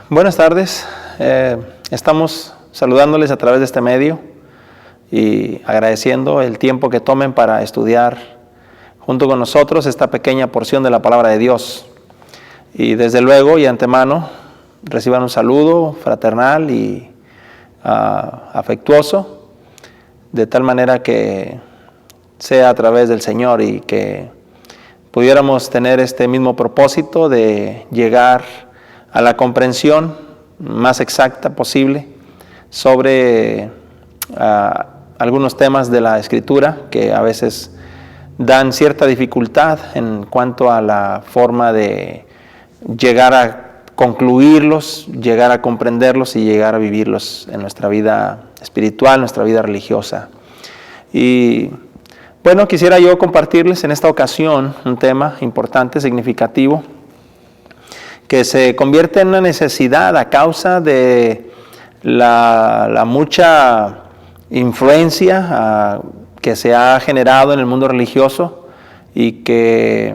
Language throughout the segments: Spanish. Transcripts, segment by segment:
Buenas tardes. Estamos saludándoles a través de este medio y agradeciendo el tiempo que tomen para estudiar junto con nosotros esta pequeña porción de la palabra de Dios. Y desde luego y antemano reciban un saludo fraternal y afectuoso, de tal manera que sea a través del Señor y que pudiéramos tener este mismo propósito de llegar a la comprensión más exacta posible sobre algunos temas de la Escritura que a veces dan cierta dificultad en cuanto a la forma de llegar a concluirlos, llegar a comprenderlos y llegar a vivirlos en nuestra vida espiritual, nuestra vida religiosa. Y bueno, quisiera yo compartirles en esta ocasión un tema importante, significativo, que se convierte en una necesidad a causa de la mucha influencia que se ha generado en el mundo religioso y que,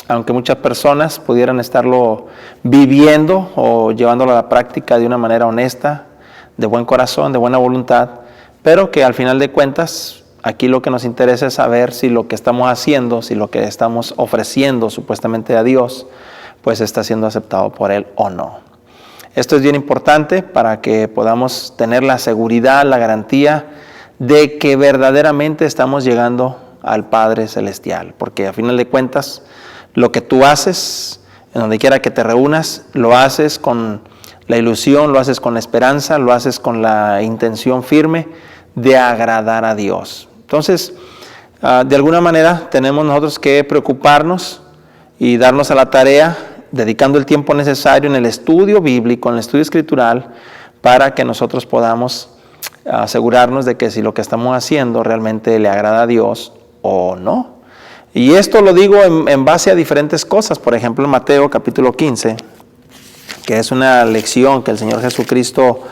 aunque muchas personas pudieran estarlo viviendo o llevándolo a la práctica de una manera honesta, de buen corazón, de buena voluntad, pero que al final de cuentas aquí lo que nos interesa es saber si lo que estamos haciendo, si lo que estamos ofreciendo supuestamente a Dios, pues está siendo aceptado por Él o no. Esto es bien importante para que podamos tener la seguridad, la garantía de que verdaderamente estamos llegando al Padre Celestial, porque a final de cuentas lo que tú haces, en donde quiera que te reúnas, lo haces con la ilusión, lo haces con la esperanza, lo haces con la intención firme de agradar a Dios. Entonces, de alguna manera tenemos nosotros que preocuparnos y darnos a la tarea, dedicando el tiempo necesario en el estudio bíblico, en el estudio escritural, para que nosotros podamos asegurarnos de que si lo que estamos haciendo realmente le agrada a Dios o no. Y esto lo digo en base a diferentes cosas. Por ejemplo, en Mateo capítulo 15, que es una lección que el Señor Jesucristo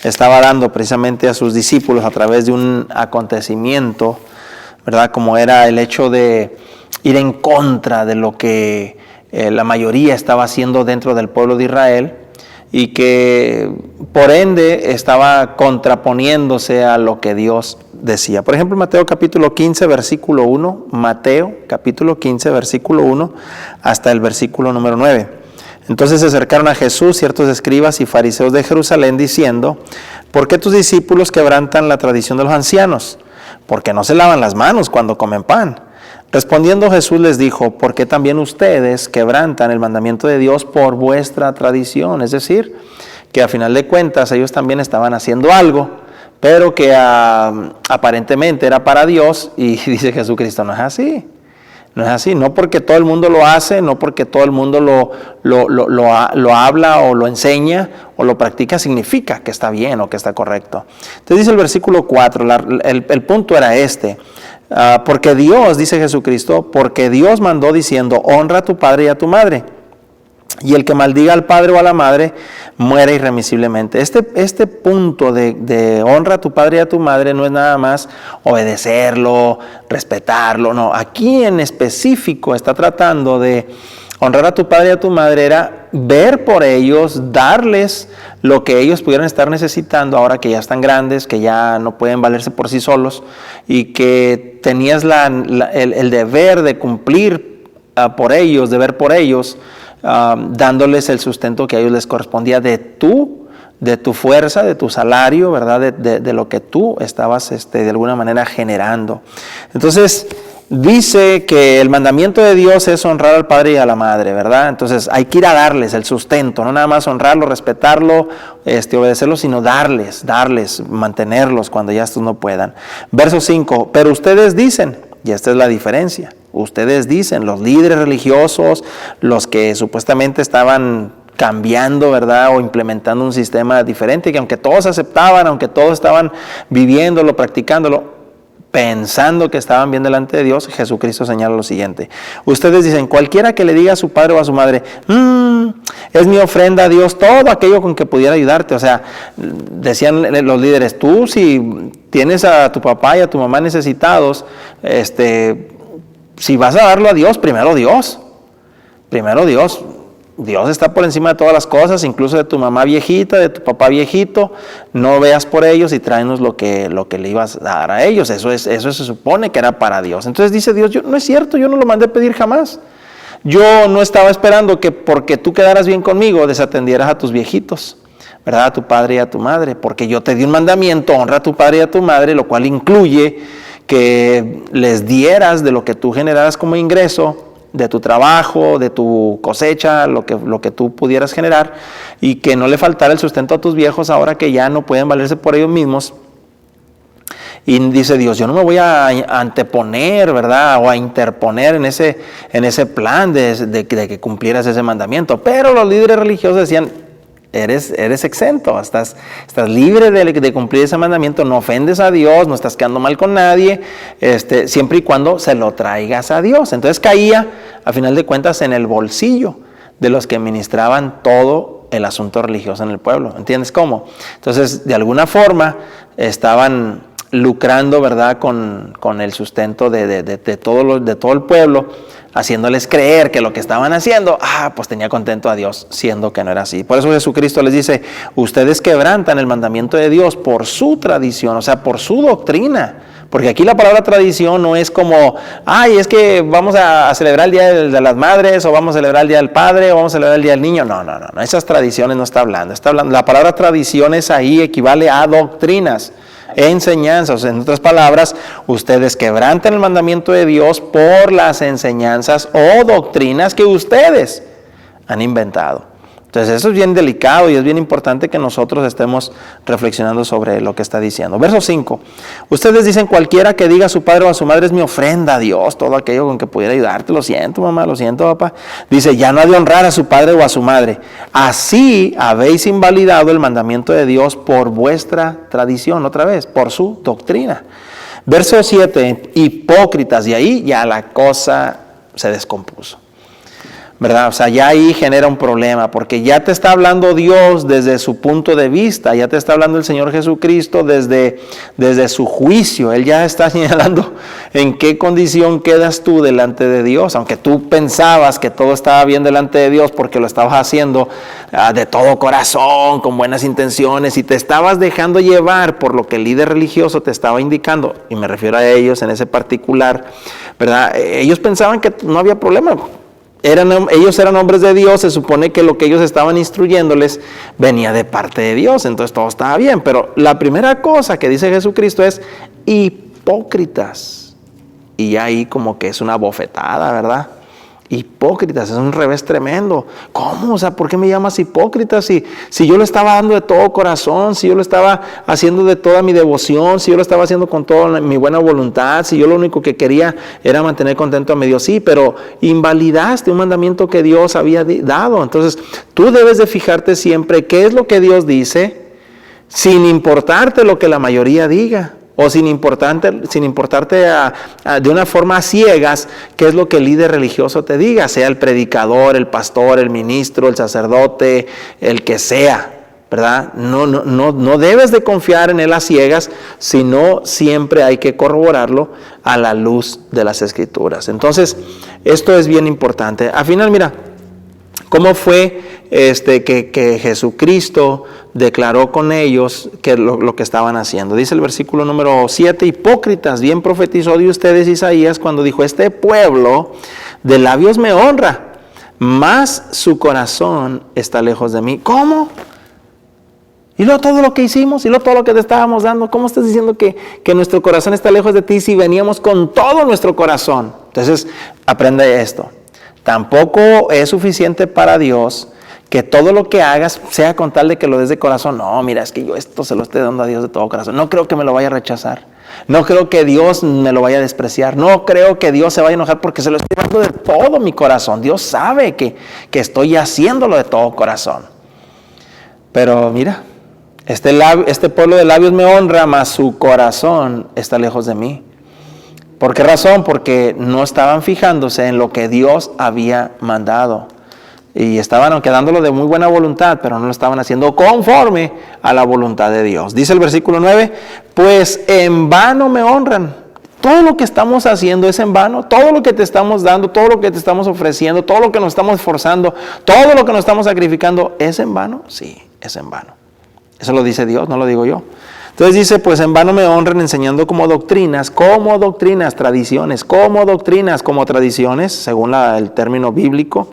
estaba dando precisamente a sus discípulos a través de un acontecimiento, ¿verdad? Como era el hecho de ir en contra de lo que la mayoría estaba haciendo dentro del pueblo de Israel y que por ende estaba contraponiéndose a lo que Dios decía. Por ejemplo, Mateo capítulo 15, versículo 1, Mateo capítulo 15, versículo 1 hasta el versículo número 9. Entonces se acercaron a Jesús ciertos escribas y fariseos de Jerusalén diciendo: ¿por qué tus discípulos quebrantan la tradición de los ancianos? Porque no se lavan las manos cuando comen pan. Respondiendo Jesús les dijo: ¿por qué también ustedes quebrantan el mandamiento de Dios por vuestra tradición? Es decir, que a final de cuentas ellos también estaban haciendo algo, pero que aparentemente era para Dios, y dice Jesucristo: no es así. No es así, no porque todo el mundo lo hace, no porque todo el mundo lo habla o lo enseña o lo practica, significa que está bien o que está correcto. Entonces dice el versículo 4, el punto era este: porque Dios, dice Jesucristo, porque Dios mandó diciendo: honra a tu padre y a tu madre, y el que maldiga al padre o a la madre muere irremisiblemente. Este punto de honra a tu padre y a tu madre no es nada más obedecerlo, respetarlo, no. Aquí en específico está tratando de honrar a tu padre y a tu madre, era ver por ellos, darles lo que ellos pudieran estar necesitando ahora que ya están grandes, que ya no pueden valerse por sí solos, y que tenías el deber de cumplir por ellos, de ver por ellos, dándoles el sustento que a ellos les correspondía de tu fuerza, de tu salario, ¿verdad? De lo que tú estabas de alguna manera generando. Entonces dice que el mandamiento de Dios es honrar al padre y a la madre, ¿verdad? Entonces hay que ir a darles el sustento, no nada más honrarlo, respetarlo, obedecerlo, sino darles, mantenerlos cuando ya estos no puedan. Verso 5, pero ustedes dicen, y esta es la diferencia, ustedes dicen, los líderes religiosos, los que supuestamente estaban cambiando, ¿verdad? O implementando un sistema diferente, que aunque todos aceptaban, aunque todos estaban viviéndolo, practicándolo, pensando que estaban bien delante de Dios, Jesucristo señala lo siguiente: ustedes dicen, cualquiera que le diga a su padre o a su madre, es mi ofrenda a Dios, todo aquello con que pudiera ayudarte. O sea, decían los líderes, tú si tienes a tu papá y a tu mamá necesitados, si vas a darlo a Dios, primero Dios. Dios está por encima de todas las cosas, incluso de tu mamá viejita, de tu papá viejito. No veas por ellos y tráenos lo que le ibas a dar a ellos. Eso se supone que era para Dios. Entonces dice Dios, no es cierto, yo no lo mandé a pedir jamás. Yo no estaba esperando que porque tú quedaras bien conmigo desatendieras a tus viejitos, ¿verdad? A tu padre y a tu madre, porque yo te di un mandamiento, honra a tu padre y a tu madre, lo cual incluye que les dieras de lo que tú generaras como ingreso, de tu trabajo, de tu cosecha, lo que tú pudieras generar, y que no le faltara el sustento a tus viejos ahora que ya no pueden valerse por ellos mismos. Y dice Dios, yo no me voy a anteponer, ¿verdad? O a interponer en ese plan de que cumplieras ese mandamiento. Pero los líderes religiosos decían, eres exento, estás libre de cumplir ese mandamiento, no ofendes a Dios, no estás quedando mal con nadie, siempre y cuando se lo traigas a Dios. Entonces caía, a final de cuentas, en el bolsillo de los que ministraban todo el asunto religioso en el pueblo. ¿Entiendes cómo? Entonces, de alguna forma, estaban lucrando, ¿verdad?, con el sustento de todo el pueblo, haciéndoles creer que lo que estaban haciendo, pues tenía contento a Dios, siendo que no era así. Por eso Jesucristo les dice, ustedes quebrantan el mandamiento de Dios por su tradición, o sea, por su doctrina. Porque aquí la palabra tradición no es como, es que vamos a celebrar el Día de las Madres, o vamos a celebrar el Día del Padre, o vamos a celebrar el Día del Niño. No, esas tradiciones no está hablando. La palabra tradiciones ahí equivale a doctrinas, enseñanzas. En otras palabras, ustedes quebrantan el mandamiento de Dios por las enseñanzas o doctrinas que ustedes han inventado. Entonces eso es bien delicado y es bien importante que nosotros estemos reflexionando sobre lo que está diciendo. Verso 5. Ustedes dicen, cualquiera que diga a su padre o a su madre es mi ofrenda a Dios, todo aquello con que pudiera ayudarte. Lo siento, mamá, lo siento, papá. Dice, ya no ha de honrar a su padre o a su madre. Así habéis invalidado el mandamiento de Dios por vuestra tradición, otra vez, por su doctrina. Verso 7. Hipócritas. Y ahí ya la cosa se descompuso, ¿verdad? O sea, ya ahí genera un problema, porque ya te está hablando Dios desde su punto de vista, ya te está hablando el Señor Jesucristo desde su juicio. Él ya está señalando en qué condición quedas tú delante de Dios, aunque tú pensabas que todo estaba bien delante de Dios porque lo estabas haciendo de todo corazón, con buenas intenciones, y te estabas dejando llevar por lo que el líder religioso te estaba indicando, y me refiero a ellos en ese particular, ¿verdad? Ellos pensaban que no había problema. Ellos eran hombres de Dios, se supone que lo que ellos estaban instruyéndoles venía de parte de Dios, entonces todo estaba bien. Pero la primera cosa que dice Jesucristo es hipócritas. Y ahí como que es una bofetada, ¿verdad? Hipócritas, es un revés tremendo. ¿Cómo? O sea, ¿por qué me llamas hipócrita? Si yo lo estaba dando de todo corazón, si yo lo estaba haciendo de toda mi devoción, si yo lo estaba haciendo con toda mi buena voluntad, si yo lo único que quería era mantener contento a mi Dios. Sí, pero invalidaste un mandamiento que Dios había dado. Entonces, tú debes de fijarte siempre qué es lo que Dios dice, sin importarte lo que la mayoría diga. O sin importarte de una forma a ciegas qué es lo que el líder religioso te diga, sea el predicador, el pastor, el ministro, el sacerdote, el que sea, ¿verdad? No debes de confiar en él a ciegas, sino siempre hay que corroborarlo a la luz de las Escrituras. Entonces, esto es bien importante. Al final, mira, ¿cómo fue que Jesucristo declaró con ellos que lo que estaban haciendo? Dice el versículo número 7, hipócritas, bien profetizó de ustedes Isaías cuando dijo, este pueblo de labios me honra, mas su corazón está lejos de mí. ¿Cómo? Y luego todo lo que hicimos, y luego todo lo que te estábamos dando, ¿cómo estás diciendo que nuestro corazón está lejos de ti si veníamos con todo nuestro corazón? Entonces, aprende esto. Tampoco es suficiente para Dios que todo lo que hagas sea con tal de que lo des de corazón. No, mira, es que yo esto se lo estoy dando a Dios de todo corazón. No creo que me lo vaya a rechazar. No creo que Dios me lo vaya a despreciar. No creo que Dios se vaya a enojar porque se lo estoy dando de todo mi corazón. Dios sabe que estoy haciéndolo de todo corazón. Pero mira, este pueblo de labios me honra, mas su corazón está lejos de mí. ¿Por qué razón? Porque no estaban fijándose en lo que Dios había mandado. Y estaban quedándolo de muy buena voluntad, pero no lo estaban haciendo conforme a la voluntad de Dios. Dice el versículo 9, pues en vano me honran. todo lo que estamos haciendo es en vano, todo lo que te estamos dando, todo lo que te estamos ofreciendo, todo lo que nos estamos esforzando, todo lo que nos estamos sacrificando, ¿es en vano? Sí, es en vano. Eso lo dice Dios, no lo digo yo. Entonces dice, pues en vano me honran enseñando como doctrinas, tradiciones, como tradiciones, según el término bíblico,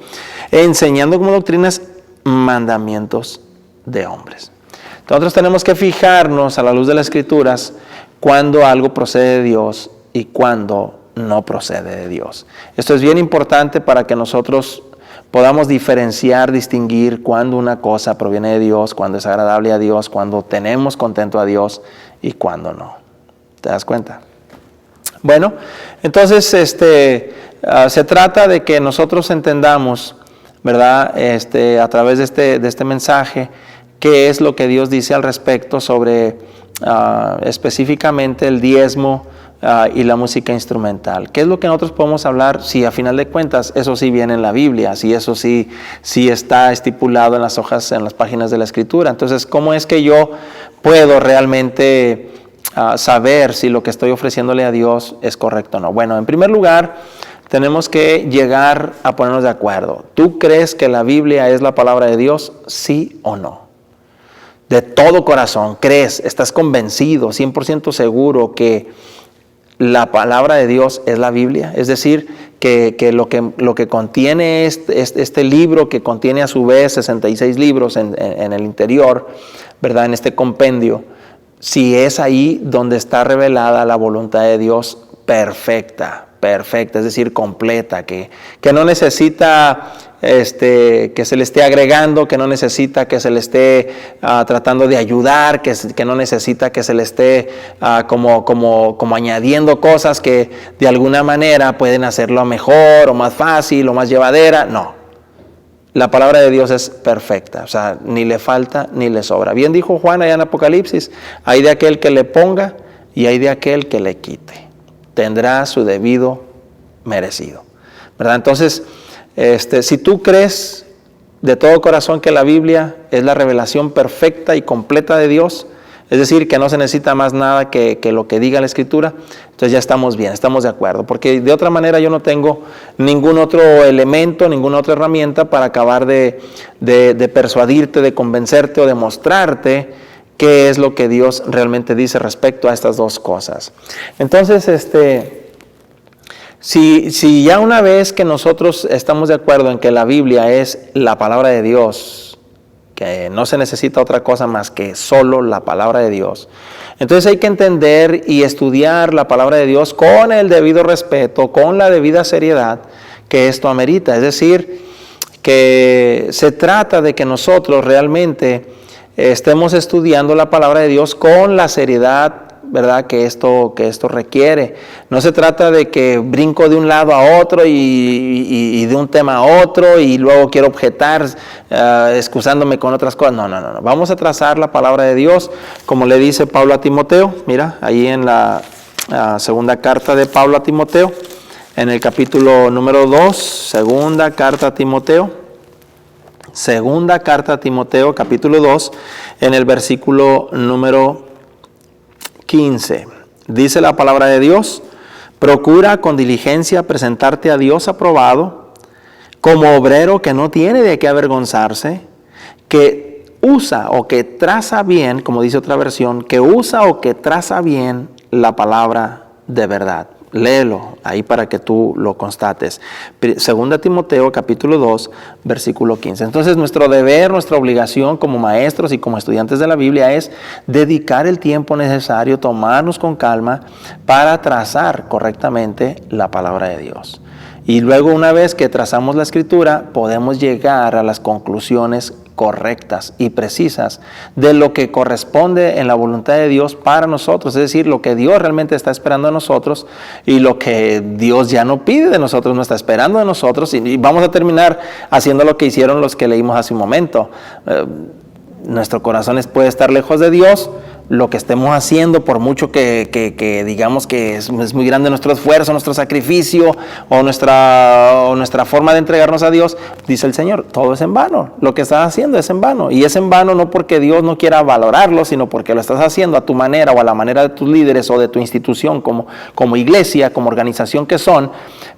enseñando como doctrinas mandamientos de hombres. Nosotros tenemos que fijarnos a la luz de las Escrituras cuando algo procede de Dios y cuando no procede de Dios. Esto es bien importante para que nosotros podamos diferenciar, distinguir cuando una cosa proviene de Dios, cuando es agradable a Dios, cuando tenemos contento a Dios y cuando no. ¿Te das cuenta? Bueno, entonces se trata de que nosotros entendamos, ¿verdad? A través de este mensaje, qué es lo que Dios dice al respecto sobre específicamente el diezmo y la música instrumental. ¿Qué es lo que nosotros podemos hablar? Si a final de cuentas eso sí viene en la Biblia, si eso sí está estipulado en las hojas, en las páginas de la Escritura. Entonces, ¿cómo es que yo puedo realmente saber si lo que estoy ofreciéndole a Dios es correcto o no? Bueno, en primer lugar, tenemos que llegar a ponernos de acuerdo. ¿Tú crees que la Biblia es la palabra de Dios? ¿Sí o no? De todo corazón, ¿crees? ¿Estás convencido, 100% seguro que la palabra de Dios es la Biblia? Es decir, que lo que contiene este libro, que contiene a su vez 66 libros en el interior, ¿verdad? En este compendio, si es ahí donde está revelada la voluntad de Dios perfecta, es decir, completa, que no necesita que se le esté agregando, que no necesita que se le esté tratando de ayudar, que no necesita que se le esté como añadiendo cosas que de alguna manera pueden hacerlo mejor o más fácil o más llevadera. No, la palabra de Dios es perfecta, o sea, ni le falta ni le sobra. Bien dijo Juan allá en Apocalipsis, hay de aquel que le ponga y hay de aquel que le quite. Tendrá su debido merecido, ¿verdad? Entonces, si tú crees de todo corazón que la Biblia es la revelación perfecta y completa de Dios, es decir, que no se necesita más nada que lo que diga la Escritura, entonces ya estamos bien, estamos de acuerdo, porque de otra manera yo no tengo ningún otro elemento, ninguna otra herramienta para acabar de persuadirte, de convencerte o de mostrarte qué es lo que Dios realmente dice respecto a estas dos cosas. Entonces, si ya una vez que nosotros estamos de acuerdo en que la Biblia es la palabra de Dios, que no se necesita otra cosa más que solo la palabra de Dios, entonces hay que entender y estudiar la palabra de Dios con el debido respeto, con la debida seriedad que esto amerita. Es decir, que se trata de que nosotros realmente estemos estudiando la palabra de Dios con la seriedad, ¿verdad?, que esto requiere. No se trata de que brinco de un lado a otro y de un tema a otro y luego quiero objetar excusándome con otras cosas. No. Vamos a trazar la palabra de Dios como le dice Pablo a Timoteo. Mira, ahí en la segunda carta de Pablo a Timoteo, en el capítulo número 2, segunda carta a Timoteo. Segunda carta a Timoteo, capítulo 2, en el versículo número 15. Dice la palabra de Dios: procura con diligencia presentarte a Dios aprobado, como obrero que no tiene de qué avergonzarse, que usa o que traza bien, como dice otra versión, que usa o que traza bien la palabra de verdad. Léelo ahí para que tú lo constates. Segunda Timoteo capítulo 2 versículo 15. Entonces nuestro deber, nuestra obligación como maestros y como estudiantes de la Biblia es dedicar el tiempo necesario, tomarnos con calma para trazar correctamente la palabra de Dios. Y luego, una vez que trazamos la Escritura, podemos llegar a las conclusiones correctas y precisas de lo que corresponde en la voluntad de Dios para nosotros, es decir, lo que Dios realmente está esperando de nosotros y lo que Dios ya no pide de nosotros, no está esperando de nosotros, y vamos a terminar haciendo lo que hicieron los que leímos hace un momento. Nuestro corazón puede estar lejos de Dios, lo que estemos haciendo, por mucho que digamos que es muy grande nuestro esfuerzo, nuestro sacrificio o nuestra forma de entregarnos a Dios, dice el Señor, todo es en vano. Lo que estás haciendo es en vano. Y es en vano no porque Dios no quiera valorarlo, sino porque lo estás haciendo a tu manera o a la manera de tus líderes o de tu institución como iglesia, como organización que son,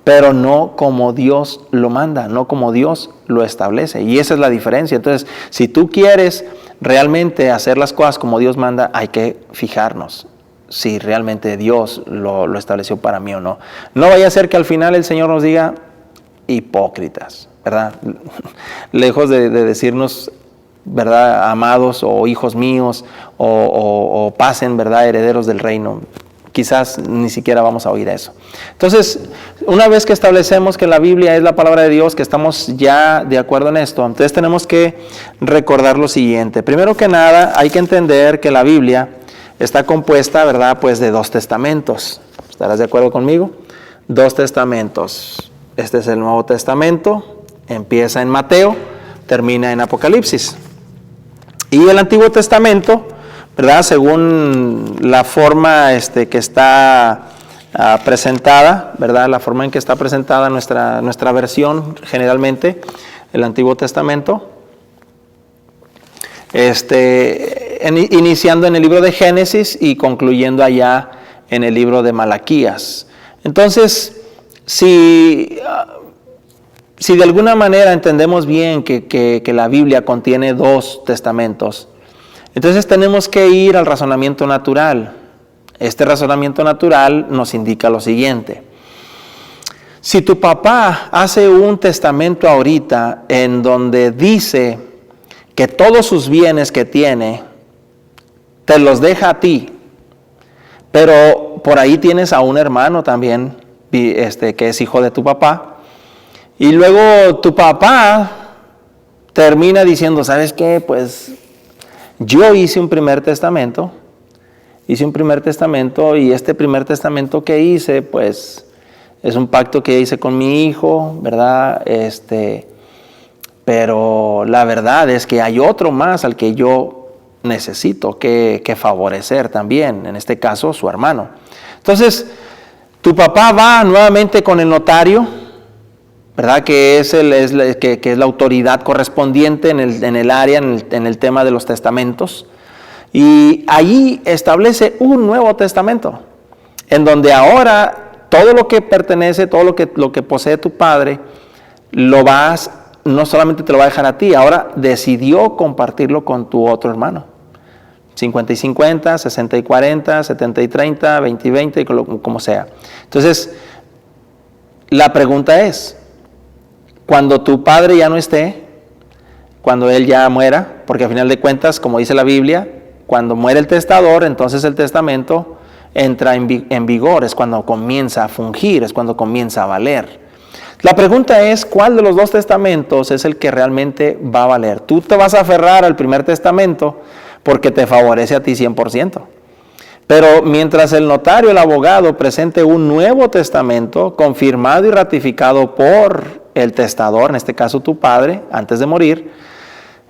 pero no como Dios lo manda, no como Dios lo establece. Y esa es la diferencia. Entonces, si tú quieres realmente hacer las cosas como Dios manda, hay que fijarnos si realmente Dios lo estableció para mí o no. No vaya a ser que al final el Señor nos diga hipócritas, ¿verdad? Lejos de decirnos, ¿verdad?, amados o hijos míos o pasen, ¿verdad?, herederos del reino. Quizás ni siquiera vamos a oír eso. Entonces, una vez que establecemos que la Biblia es la palabra de Dios, que estamos ya de acuerdo en esto, entonces tenemos que recordar lo siguiente. Primero que nada, hay que entender que la Biblia está compuesta, ¿verdad?, pues de 2 testamentos. ¿Estarás de acuerdo conmigo? 2 testamentos. Este es el Nuevo Testamento, empieza en Mateo, termina en Apocalipsis. Y el Antiguo Testamento, ¿verdad?, según la forma que está presentada, ¿verdad?, la forma en que está presentada nuestra versión generalmente, el Antiguo Testamento, iniciando en el libro de Génesis y concluyendo allá en el libro de Malaquías. Entonces, si de alguna manera entendemos bien que la Biblia contiene 2 testamentos, entonces tenemos que ir al razonamiento natural. Este razonamiento natural nos indica lo siguiente. Si tu papá hace un testamento ahorita en donde dice que todos sus bienes que tiene te los deja a ti, pero por ahí tienes a un hermano también que es hijo de tu papá, y luego tu papá termina diciendo, ¿sabes qué? Pues yo hice un primer testamento y este primer testamento que hice, pues es un pacto que hice con mi hijo, ¿verdad? Pero la verdad es que hay otro más al que yo necesito que favorecer también, en este caso su hermano. Entonces, tu papá va nuevamente con el notario, ¿verdad?, que es la autoridad correspondiente en el área, en el tema de los testamentos, y allí establece un nuevo testamento, en donde ahora todo lo que pertenece, todo lo que posee tu padre, no solamente te lo va a dejar a ti, ahora decidió compartirlo con tu otro hermano. 50 y 50, 60 y 40, 70 y 30, 20 y 20, como sea. Entonces, la pregunta es, cuando tu padre ya no esté, cuando él ya muera, porque al final de cuentas, como dice la Biblia, cuando muere el testador, entonces el testamento entra en vigor, es cuando comienza a fungir, es cuando comienza a valer. La pregunta es, ¿cuál de los 2 testamentos es el que realmente va a valer? Tú te vas a aferrar al primer testamento porque te favorece a ti 100%. Pero mientras el notario, el abogado, presente un nuevo testamento confirmado y ratificado por el testador, en este caso tu padre, antes de morir,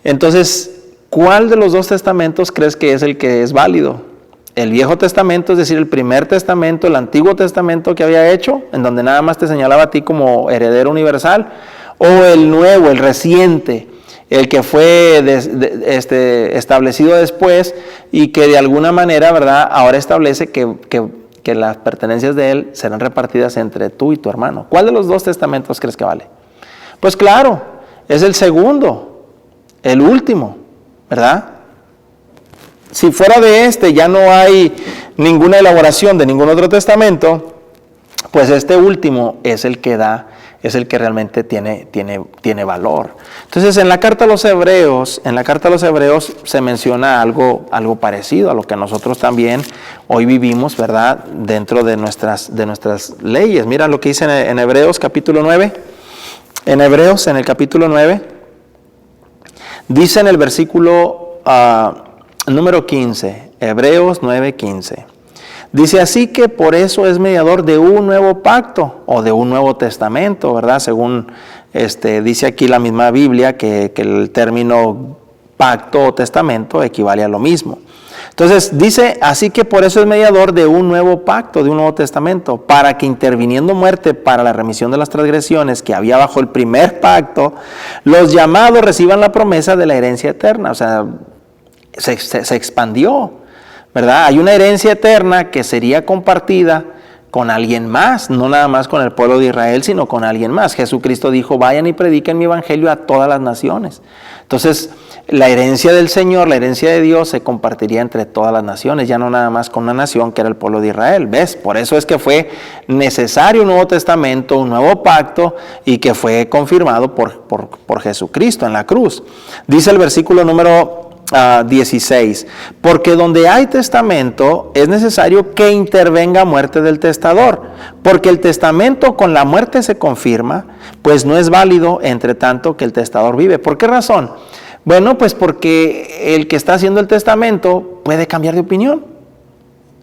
entonces, ¿cuál de los 2 testamentos crees que es el que es válido? El Viejo Testamento, es decir, el primer testamento, el Antiguo Testamento que había hecho, en donde nada más te señalaba a ti como heredero universal, o el nuevo, el reciente, el que fue establecido después y que de alguna manera, ¿verdad?, ahora establece que las pertenencias de él serán repartidas entre tú y tu hermano. ¿Cuál de los 2 testamentos crees que vale? Pues claro, es el segundo, el último, ¿verdad? Si fuera de ya no hay ninguna elaboración de ningún otro testamento, pues este último es el que realmente tiene valor. Entonces, en la carta a los Hebreos se menciona algo parecido a lo que nosotros también hoy vivimos, ¿verdad?, dentro de nuestras leyes. Mira lo que dice en Hebreos capítulo 9. En Hebreos, en el capítulo 9, dice en el versículo número 15, Hebreos 9:15. Dice, así que por eso es mediador de un nuevo pacto o de un nuevo testamento, ¿verdad? Según dice aquí la misma Biblia que el término pacto o testamento equivale a lo mismo. Entonces dice, así que por eso es mediador de un nuevo pacto, de un nuevo testamento, para que interviniendo muerte para la remisión de las transgresiones que había bajo el primer pacto, los llamados reciban la promesa de la herencia eterna. O sea, se expandió, ¿verdad? Hay una herencia eterna que sería compartida con alguien más, no nada más con el pueblo de Israel, sino con alguien más. Jesucristo dijo, vayan y prediquen mi evangelio a todas las naciones. Entonces, la herencia del Señor, la herencia de Dios se compartiría entre todas las naciones, ya no nada más con una nación que era el pueblo de Israel. ¿Ves? Por eso es que fue necesario un nuevo testamento, un nuevo pacto, y que fue confirmado por Jesucristo en la cruz. Dice el versículo número 16, porque donde hay testamento es necesario que intervenga muerte del testador, porque el testamento con la muerte se confirma, pues no es válido entre tanto que el testador vive. ¿Por qué razón? Bueno, pues porque el que está haciendo el testamento puede cambiar de opinión.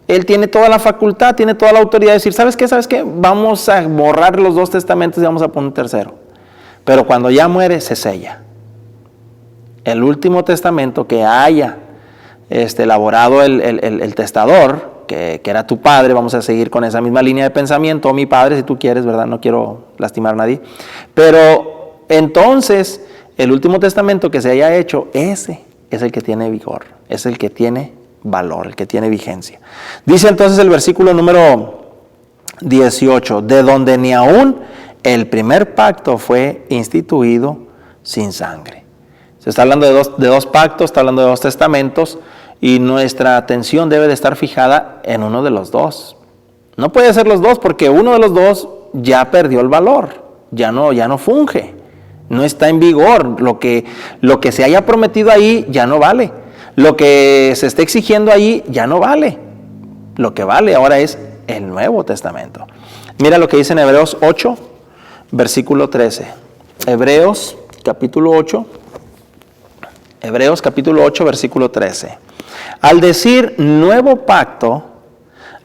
Él tiene toda la facultad, tiene toda la autoridad de decir, ¿sabes qué? ¿Sabes qué? Vamos a borrar los dos testamentos y vamos a poner un tercero. Pero cuando ya muere, se sella. El último testamento que haya elaborado el testador, que era tu padre, vamos a seguir con esa misma línea de pensamiento, o mi padre si tú quieres, ¿verdad? No quiero lastimar a nadie. Pero entonces, el último testamento que se haya hecho, ese es el que tiene vigor, es el que tiene valor, el que tiene vigencia. Dice entonces el versículo número 18, de donde ni aún el primer pacto fue instituido sin sangre. Se está hablando de dos pactos, está hablando de dos testamentos, y nuestra atención debe de estar fijada en uno de los dos. No puede ser los dos, porque uno de los dos ya perdió el valor, ya no funge, no está en vigor. Lo que se haya prometido ahí ya no vale. Lo que se está exigiendo ahí ya no vale. Lo que vale ahora es el Nuevo Testamento. Mira lo que dice en Hebreos 8, versículo 13. Hebreos capítulo 8, versículo 13. Al decir nuevo pacto,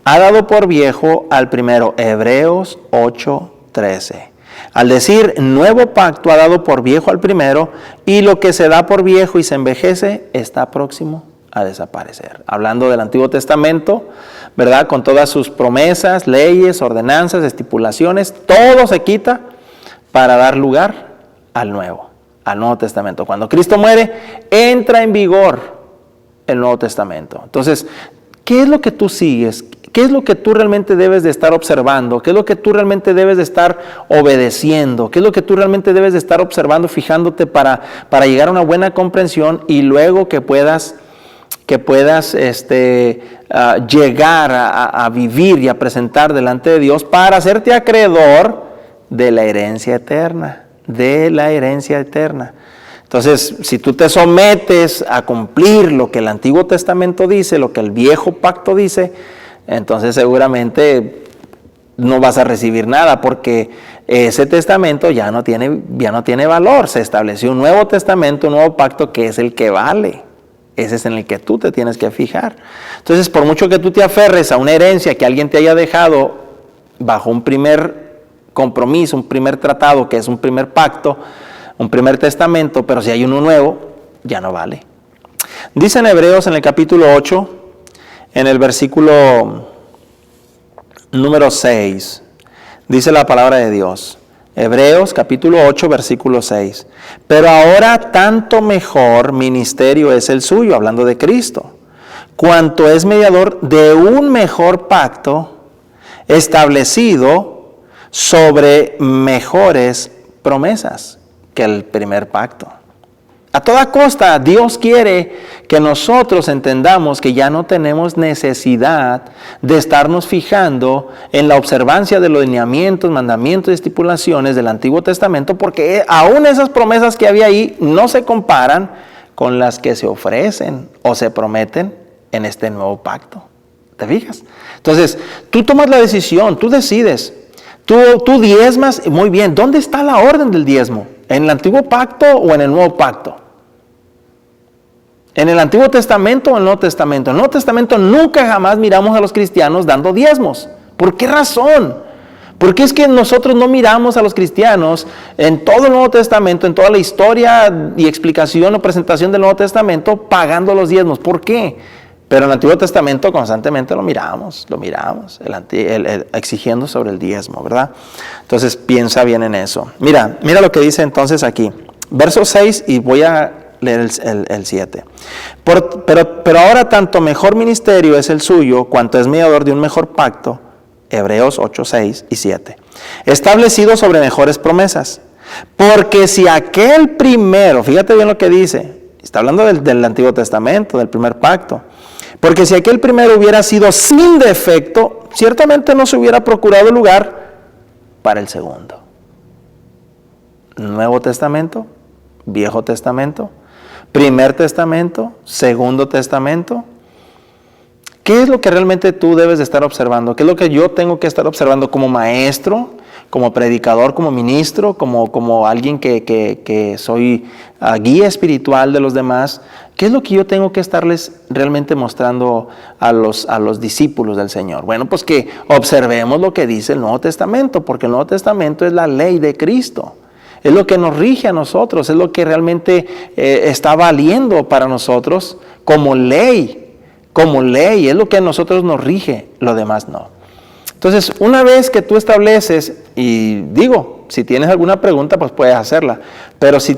ha dado por viejo al primero. Hebreos 8, 13. Al decir nuevo pacto, ha dado por viejo al primero, y lo que se da por viejo y se envejece está próximo a desaparecer. Hablando del Antiguo Testamento, ¿verdad? Con todas sus promesas, leyes, ordenanzas, estipulaciones, todo se quita para dar lugar al Nuevo Testamento. Cuando Cristo muere, entra en vigor el Nuevo Testamento. Entonces, ¿qué es lo que tú sigues? ¿Qué es lo que tú realmente debes de estar observando? ¿Qué es lo que tú realmente debes de estar obedeciendo? ¿Qué es lo que tú realmente debes de estar observando, fijándote para llegar a una buena comprensión y luego que puedas llegar a vivir y a presentar delante de Dios para hacerte acreedor de la herencia eterna? Entonces, si tú te sometes a cumplir lo que el Antiguo Testamento dice, lo que el Viejo Pacto dice, entonces seguramente no vas a recibir nada, porque ese testamento ya no tiene valor. Se estableció un Nuevo Testamento, un nuevo pacto que es el que vale. Ese es en el que tú te tienes que fijar. Entonces, por mucho que tú te aferres a una herencia que alguien te haya dejado bajo un primer compromiso, un primer tratado, que es un primer pacto, un primer testamento, pero si hay uno nuevo, ya no vale. Dice en Hebreos, en el capítulo 8, en el versículo número 6, dice la palabra de Dios. Hebreos capítulo 8, versículo 6. Pero ahora tanto mejor ministerio es el suyo, hablando de Cristo, cuanto es mediador de un mejor pacto establecido sobre mejores promesas que el primer pacto. A toda costa, Dios quiere que nosotros entendamos que ya no tenemos necesidad de estarnos fijando en la observancia de los lineamientos, mandamientos y estipulaciones del Antiguo Testamento, porque aún esas promesas que había ahí no se comparan con las que se ofrecen o se prometen en este nuevo pacto. ¿Te fijas? Entonces, tú tomas la decisión, tú decides, tú diezmas. Muy bien, ¿dónde está la orden del diezmo? ¿En el Antiguo Pacto o en el Nuevo Pacto? ¿En el Antiguo Testamento o en el Nuevo Testamento? En el Nuevo Testamento nunca jamás miramos a los cristianos dando diezmos. ¿Por qué razón? Porque es que nosotros no miramos a los cristianos en todo el Nuevo Testamento, en toda la historia y explicación o presentación del Nuevo Testamento, pagando los diezmos. ¿Por qué? Pero en el Antiguo Testamento constantemente lo miramos, exigiendo sobre el diezmo, ¿verdad? Entonces piensa bien en eso. Mira lo que dice entonces aquí. Verso 6 y voy a leer el 7. Pero ahora tanto mejor ministerio es el suyo, cuanto es mediador de un mejor pacto, Hebreos 8, 6 y 7, establecido sobre mejores promesas. Porque si aquel primero, fíjate bien lo que dice, está hablando del Antiguo Testamento, del primer pacto. Porque si aquel primero hubiera sido sin defecto, ciertamente no se hubiera procurado lugar para el segundo. Nuevo Testamento, Viejo Testamento, Primer Testamento, Segundo Testamento. ¿Qué es lo que realmente tú debes de estar observando? ¿Qué es lo que yo tengo que estar observando como maestro, como predicador, como ministro, como alguien que soy guía espiritual de los demás? ¿Qué es lo que yo tengo que estarles realmente mostrando a los discípulos del Señor? Bueno, pues que observemos lo que dice el Nuevo Testamento, porque el Nuevo Testamento es la ley de Cristo. Es lo que nos rige a nosotros, es lo que realmente está valiendo para nosotros como ley, es lo que a nosotros nos rige, lo demás no. Entonces, una vez que tú estableces, y digo, si tienes alguna pregunta, pues puedes hacerla, pero si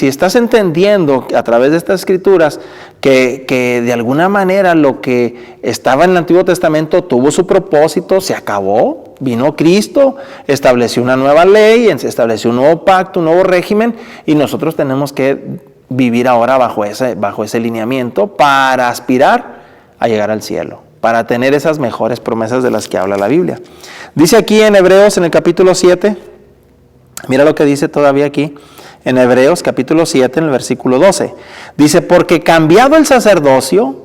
estás entendiendo a través de estas escrituras que de alguna manera lo que estaba en el Antiguo Testamento tuvo su propósito, se acabó, vino Cristo, estableció una nueva ley, estableció un nuevo pacto, un nuevo régimen, y nosotros tenemos que vivir ahora bajo ese lineamiento para aspirar a llegar al cielo, para tener esas mejores promesas de las que habla la Biblia. Dice aquí en Hebreos, en el capítulo 7, mira lo que dice todavía aquí, en Hebreos capítulo 7, en el versículo 12. Dice, porque cambiado el sacerdocio,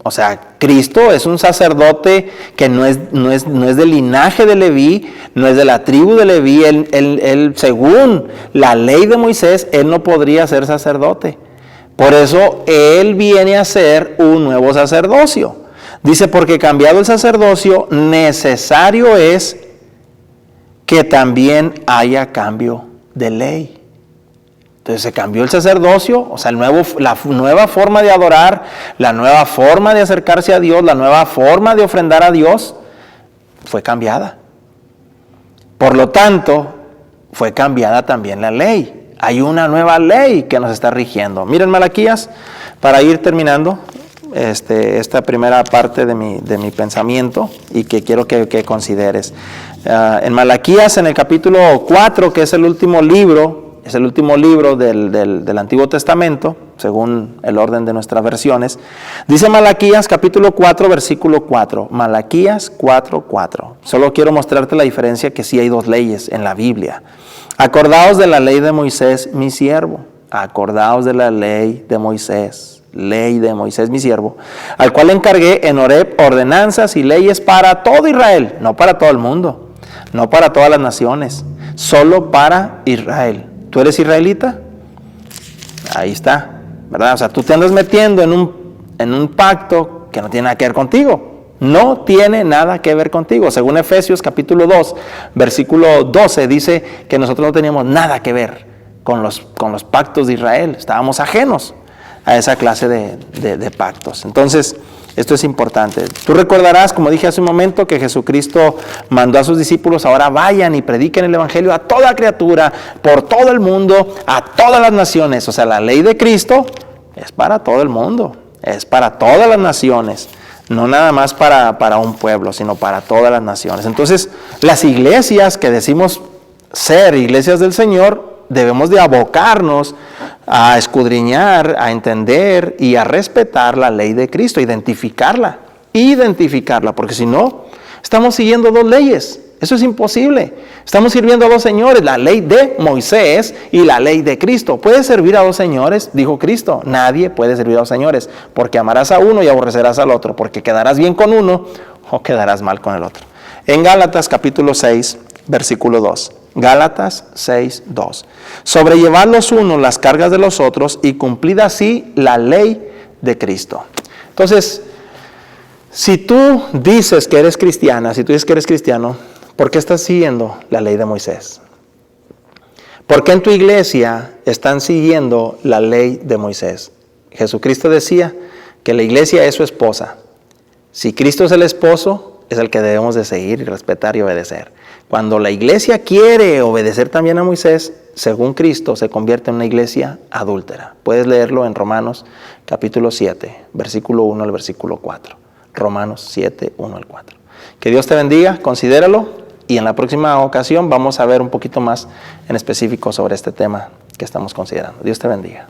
o sea, Cristo es un sacerdote que no es del linaje de Leví, no es de la tribu de Leví. Él, según la ley de Moisés, él no podría ser sacerdote. Por eso él viene a ser un nuevo sacerdocio. Dice, porque cambiado el sacerdocio, necesario es que también haya cambio de ley. Entonces se cambió el sacerdocio, o sea, la nueva forma de adorar, la nueva forma de acercarse a Dios, la nueva forma de ofrendar a Dios, fue cambiada. Por lo tanto, fue cambiada también la ley. Hay una nueva ley que nos está rigiendo. Miren Malaquías, para ir terminando esta primera parte de mi pensamiento y que quiero que consideres. En Malaquías, en el capítulo 4, que es el último libro del Antiguo Testamento, según el orden de nuestras versiones, dice Malaquías capítulo 4, versículo 4, Malaquías 4, 4. Solo quiero mostrarte la diferencia, que sí hay dos leyes en la Biblia. Acordaos de la ley de Moisés, mi siervo. Acordaos de la ley de Moisés, mi siervo, al cual encargué en Horeb ordenanzas y leyes para todo Israel, no para todo el mundo, no para todas las naciones, solo para Israel. ¿Tú eres israelita? Ahí está, ¿verdad? O sea, tú te andas metiendo en un pacto que no tiene nada que ver contigo. No tiene nada que ver contigo. Según Efesios capítulo 2, versículo 12, dice que nosotros no teníamos nada que ver con los pactos de Israel. Estábamos ajenos a esa clase de pactos. Entonces, esto es importante. Tú recordarás, como dije hace un momento, que Jesucristo mandó a sus discípulos, ahora vayan y prediquen el Evangelio a toda criatura, por todo el mundo, a todas las naciones. O sea, la ley de Cristo es para todo el mundo, es para todas las naciones. No nada más para un pueblo, sino para todas las naciones. Entonces, las iglesias que decimos ser iglesias del Señor, debemos de abocarnos a escudriñar, a entender y a respetar la ley de Cristo, identificarla, porque si no, estamos siguiendo dos leyes. Eso es imposible. Estamos sirviendo a dos señores, la ley de Moisés y la ley de Cristo. ¿Puedes servir a dos señores? Dijo Cristo. Nadie puede servir a dos señores, porque amarás a uno y aborrecerás al otro, porque quedarás bien con uno o quedarás mal con el otro. En Gálatas capítulo 6, versículo 2. Gálatas 6, 2. Sobrellevad los unos las cargas de los otros y cumplid así la ley de Cristo. Entonces, si tú dices que eres cristiana, si tú dices que eres cristiano, ¿por qué estás siguiendo la ley de Moisés? ¿Por qué en tu iglesia están siguiendo la ley de Moisés? Jesucristo decía que la iglesia es su esposa. Si Cristo es el esposo, es el que debemos de seguir y respetar y obedecer. Cuando la iglesia quiere obedecer también a Moisés, según Cristo, se convierte en una iglesia adúltera. Puedes leerlo en Romanos capítulo 7, versículo 1 al versículo 4. Romanos 7, 1 al 4. Que Dios te bendiga, considéralo, y en la próxima ocasión vamos a ver un poquito más en específico sobre este tema que estamos considerando. Dios te bendiga.